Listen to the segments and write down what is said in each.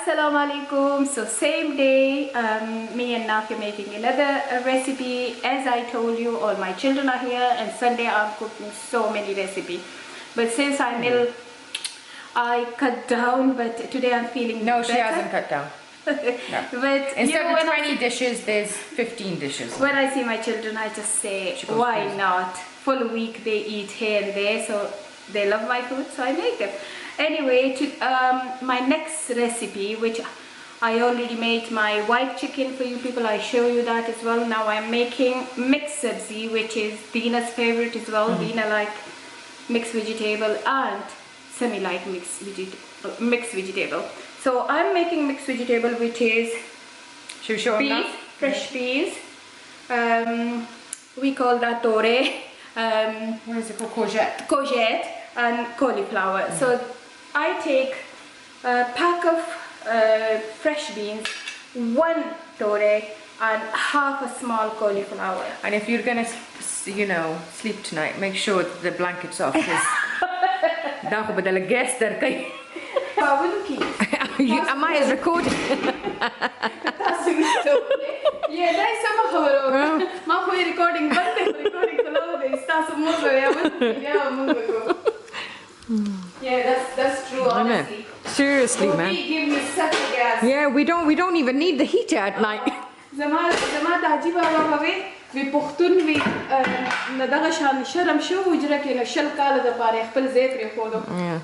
Assalamu alaikum. So same day, me and Naf are making another recipe. As I told you, all my children are here, and Sunday I'm cooking so many recipes. But since I'm ill, I cut down. But today I'm feeling No, better. she hasn't cut down. No. But instead of 20 dishes, there's 15 dishes. When I see my children, I just say, why crazy. Not? Full week they eat here and there, so they love my food, so I make them. Anyway, my next recipe, which I already made my white chicken for you people, I show you that as well. Now I'm making mixed sabzi, which is Dina's favorite as well. Dina like mixed vegetable and Sami like mixed vegetable. So I'm making mixed vegetable, which is peas, fresh peas. We call that tore. What is it called? Courgette. Courgette and cauliflower. So I take a pack of fresh beans, 1 tore, and half a small cauliflower. And if you're gonna, sleep tonight, make sure the blanket's off. Am I recording? Yeah, that's some recording. Yeah, that's true, honestly. Seriously, man. Give me such a gas. Yeah, we don't even need the heater at night. We پختون وی ندغه شان شرم شو وجره کې نو شل کال د پاره خپل زیت ری خودو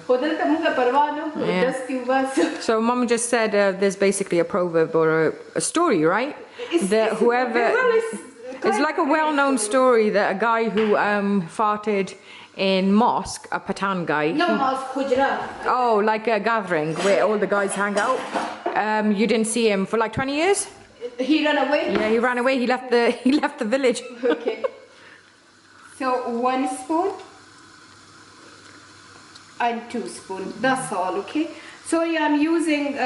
خودلته موږ پروا نه دستي وباس. So mom just said there's basically a proverb or a story, right? That whoever it's like a well-known story that a guy who farted in mosque, a Patan guy. No, mosque hujra. Oh, like a gathering where all the guys hang out. You didn't see him for like 20 years? He ran away? Yeah, he ran away. He left the village. Okay. So 1 spoon and 2 spoons. That's all, okay? Sorry, I'm using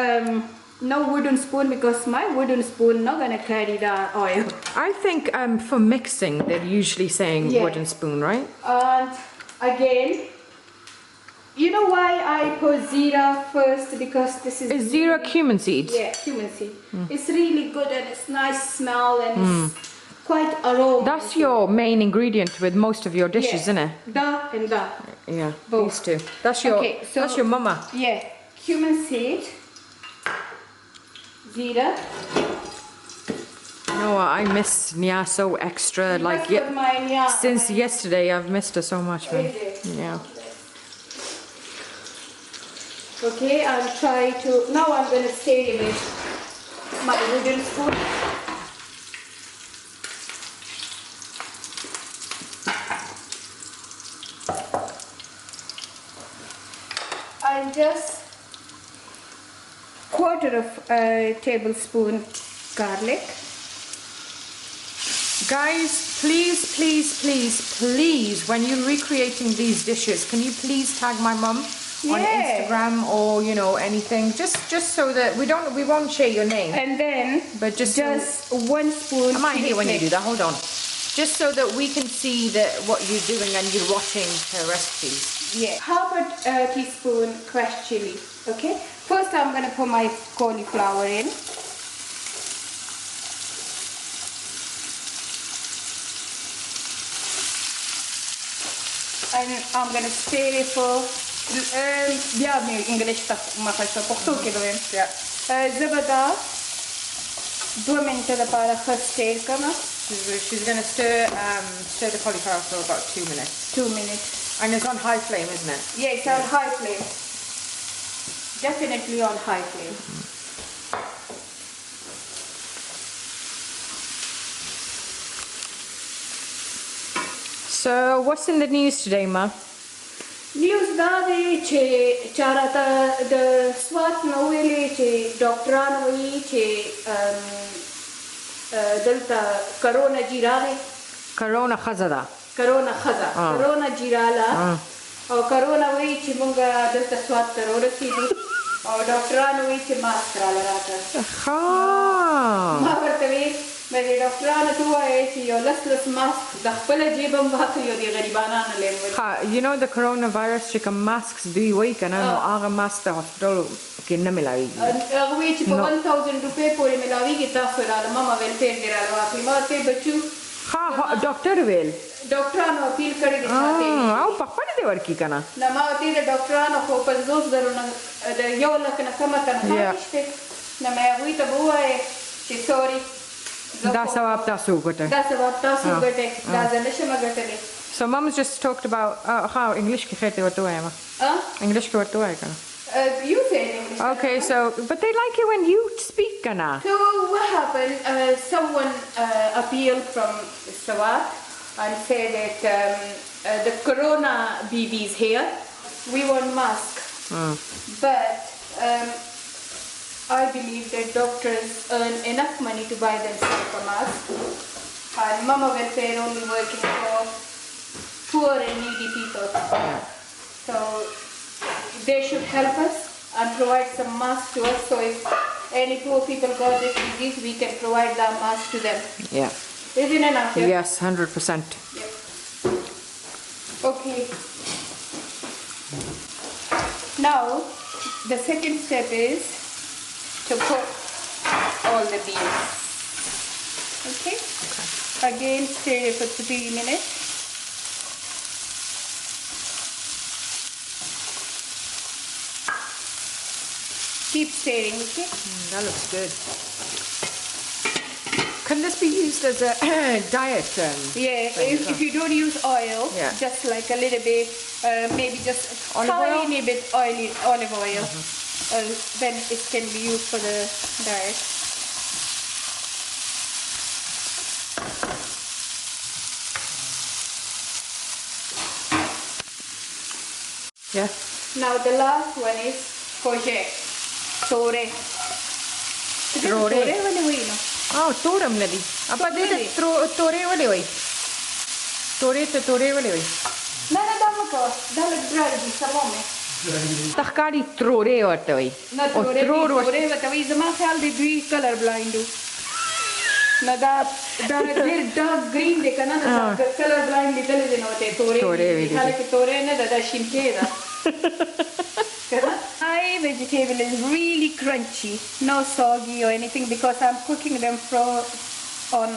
no wooden spoon because my wooden spoon not gonna carry the oil. I think for mixing they're usually saying wooden spoon, right? And again, you know why I put zira first? Because this is zira cumin seeds? Yeah, cumin seed. It's really good and it's nice smell and it's quite aroma. That's your main ingredient with most of your dishes, isn't it? Da and da. Yeah, both. These two. That's your mama. Yeah, cumin seed, zira. No, I miss Nya so extra. Like since yesterday, I've missed her so much, man. Yeah. Okay, I'll try to. Now I'm going to stay with my wooden spoon. And just 1/4 of a tablespoon garlic. Guys, please, when you're recreating these dishes, can you please tag my mum? On Instagram or anything, just so that we won't share your name, and then but just 1 spoon. I might hear when you do that. Hold on, just so that we can see that what you're doing and you're watching her recipes. Yeah, half a teaspoon crushed chili. Okay, first I'm gonna put my cauliflower in. And I'm gonna stir it for English stuff. Zabada 2 minutes para stir kama. She's gonna stir the cauliflower for about 2 minutes. 2 minutes. And it's on high flame, isn't it? Yeah, it's on high flame. Definitely on high flame. So what's in the news today, Ma? News dade che charata the swat noeli che doctoran oi che delta corona girale. Corona khazada. Corona khaza. Corona girala. O corona oi che munga delta swat corona sidi. O doctoran oi che maskara larata. Ha. Ma perteve मेरे डॉक्टरान तो आए थी और लस mask दखपल जेबम बात यो दी गरीबाना न ले You know the coronavirus chicken masks do you week and I'm not mask the hospital किन्ना मिलाएगी अगवे च 1000 रुपए पूरे मिलावी की ताफराल मामा वेलफेयर दे रहा वापी माते बच्चू हाँ डॉक्टर वेल डॉक्टरान अपील करे आओ पापा ने देवर की कना na maati de doktorano ko pa zos daruna de yola kana kama kana ishte na me huita bua e ci sorry da sawab ta sugate da sabab ta sugate da zanisha magatele so mom's just talked about how English ki khete wa to hai ma English ki wa to hai kana you say in English okay so but they like it when you speak kana so what happened someone appealed from Sawat and said that the corona BB is here. We want mask. But I believe that doctors earn enough money to buy themselves a mask. And Mama Welfare only working for poor and needy people. So they should help us and provide some masks to us. So if any poor people got this disease, we can provide that mask to them. yeah Isn't enough? Yeah? yes 100% Okay. Now, the second step is to cook all the beans. Okay? Again, stir it for 3 minutes. Keep stirring, okay? that looks good can this be used as a diet Yeah, if you don't use oil, just like a little bit, maybe just a tiny bit olive oil, then it can be used for the diet. yeah Now the last one is courgette, tore. Tore. वाले वही ना? oh toram nadi appa de tore wale hoy tore wale hoy ना दामको, दाल dry भी समोमे. tahkari trore hote hoy ना tore वही ज़मान ख्याल दे भी color blind हो. ना देर dark green देखा ना color blind लिटल दिन होते tore. हाले के tore ना दादा शिमके दा. My vegetable is really crunchy, no soggy or anything because I'm cooking them on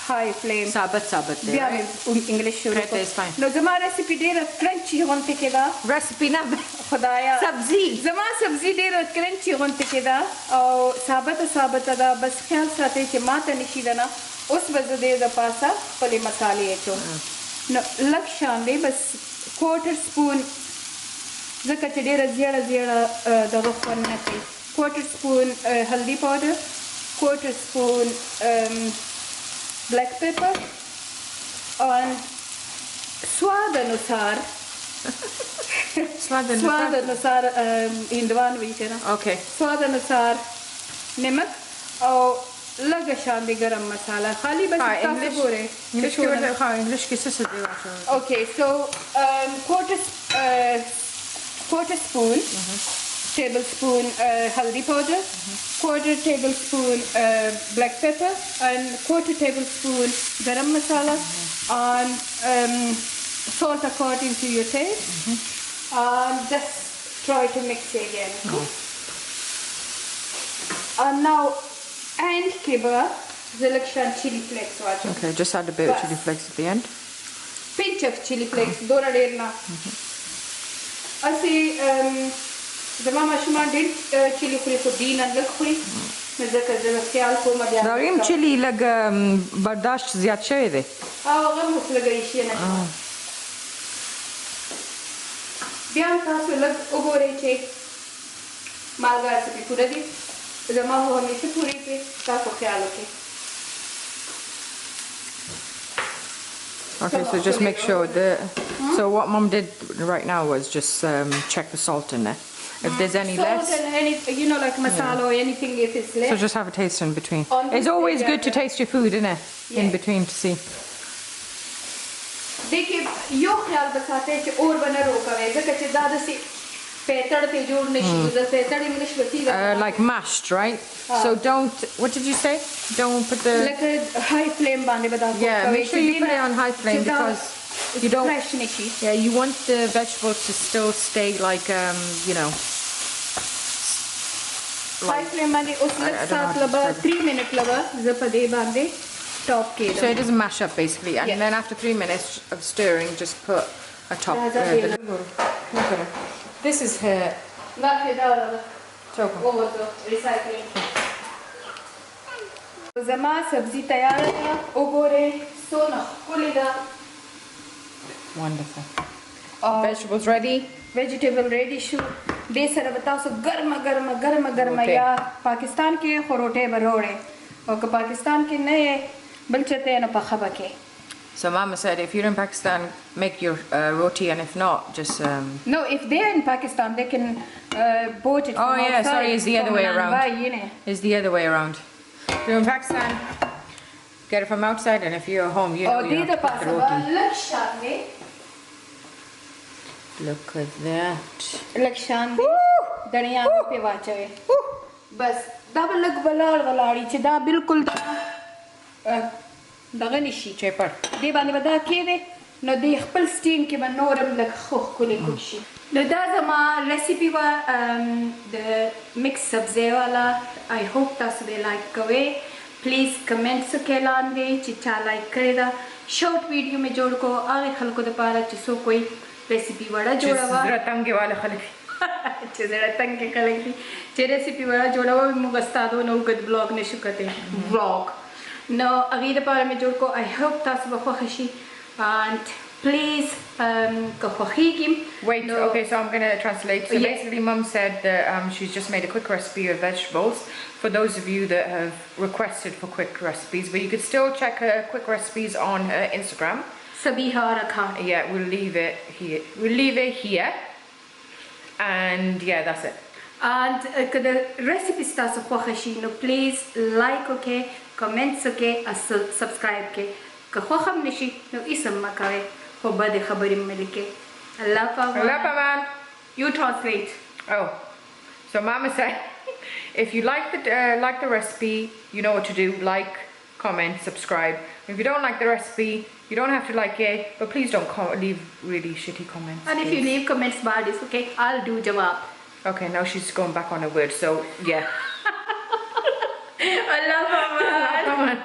high flame. sabat Yeah, English should Right, it's fine. No, zama recipe dera crunchy honte ke da. recipe na Khudaya. sabzi Zama sabzi dera crunchy honte ke da. Aur sabat da bas khayal sate ke mata nishi da na. Us wajah de da pasa pale masale echo. No, lakshan de bas quarter spoon. ځکه چې ډېره زیړه دغه خوند نه کوي quarter spoon هلدي powder quarter spoon black pepper and स्वाद अनुसार हिंदवान वही है ना okay स्वाद अनुसार नमक और लगा शांति गरम मसाला खाली बस English की से okay so quarter spoon tablespoon haldi powder quarter tablespoon black pepper and quarter tablespoon garam masala and salt according to your taste and just try to mix it again and now and kiba selection chili flakes okay just add a bit of chili flakes at the end pinch of chili flakes dora derna أسي زمان ما شو ما دين chili خلي خدينا لخلي نذكر خيال كل ما بيعمل داریم chili لگ برداشت زیاد شوی ده غمس لگا إشي أنا بيعمل تاسو لگ أقوله شيء مالغا سبي پورا دي زمان هو همیشه پوری पे تاسو خیال رکھے Okay, so just make sure that. So what Mom did right now was just check the salt in there. If there's any salt less, and anything, you know, like masala or anything, if it's less. so just have a taste in between. It's always good to taste your food, isn't it? In between to see. देखिए यो ख्याल बसाते हैं कि और बना रोका है जैसे कि ज़्यादा सी पेटर पे जोड़ने शुरू पेटर इंग्लिश बती like mashed, right? So don't. What did you say? Don't put the. Like a high flame बांधे बता Yeah, make sure you put it on high flame because you don't. Fresh Nishi. Yeah, you want the vegetables to still stay like you know, high flame mandi usle saat laba 3 minute laba zapade bande top ke So it doesn't mash up basically, and then after 3 minutes of stirring, just put a top. Look at her. This is her. over the recycling. Zama sabzi tayar hai ogore sona kulida. Wonderful. Vegetables ready. Vegetable ready shu de sara batao so garma ya Pakistan ke khorote barode aur ka Pakistan ke naye balchate na pakhaba ke. So Mama said if you're in Pakistan, make your roti, and if not, just... No, if they're in Pakistan, they can boat it from Oh yeah, outside, sorry, it's the other way around. Buy, It's the other way around. If you're in Pakistan, get it from outside, and if you're home, you know you have to cook the roti. Look at that. Lakshan daniya pe vachawe. Bas da lag valadi che da bilkul da ganishi Cheper. de bani bada kede no de khpal steam ke ban noram lag khokh kule kushi. No da zama recipe wa the mix sabzi wala. I hope tasu de like kave. Please comment sukelan de chicha like kareda. Short video mein jod ko aage khalko de para chiso koi recipe वाला जोड़ा हुआ रतंगे वाला खलफी अच्छे से रतंगे खलफी जे recipe वाला जोड़ा हुआ मुगस्ता दो नो गद ब्लॉग ने शुकते व्लॉग नो अगले पार में जोड़ को आई होप तास बखुशी and please wait, okay, so I'm going to translate. So basically Mum said that she's just made a quick recipe of vegetables for those of you that have requested for quick recipes, but you could still check her quick recipes on her Instagram. Yeah, we'll leave it here. We'll leave it here. And yeah, that's it. And the recipe starts of wakhashi no please like okay, comments okay, subscribe ke. Ka kham nishi no isam makawe ho bade khabari melike. Allah man. You translate. Oh. So Mama said if you like the recipe, you know what to do. Like, comment, subscribe. If you don't like the recipe, you don't have to like it, but please don't leave really shitty comments. And if you leave comments bad, it's okay. I'll do jawab. Okay, now she's going back on her word, so yeah. Allah, Mama.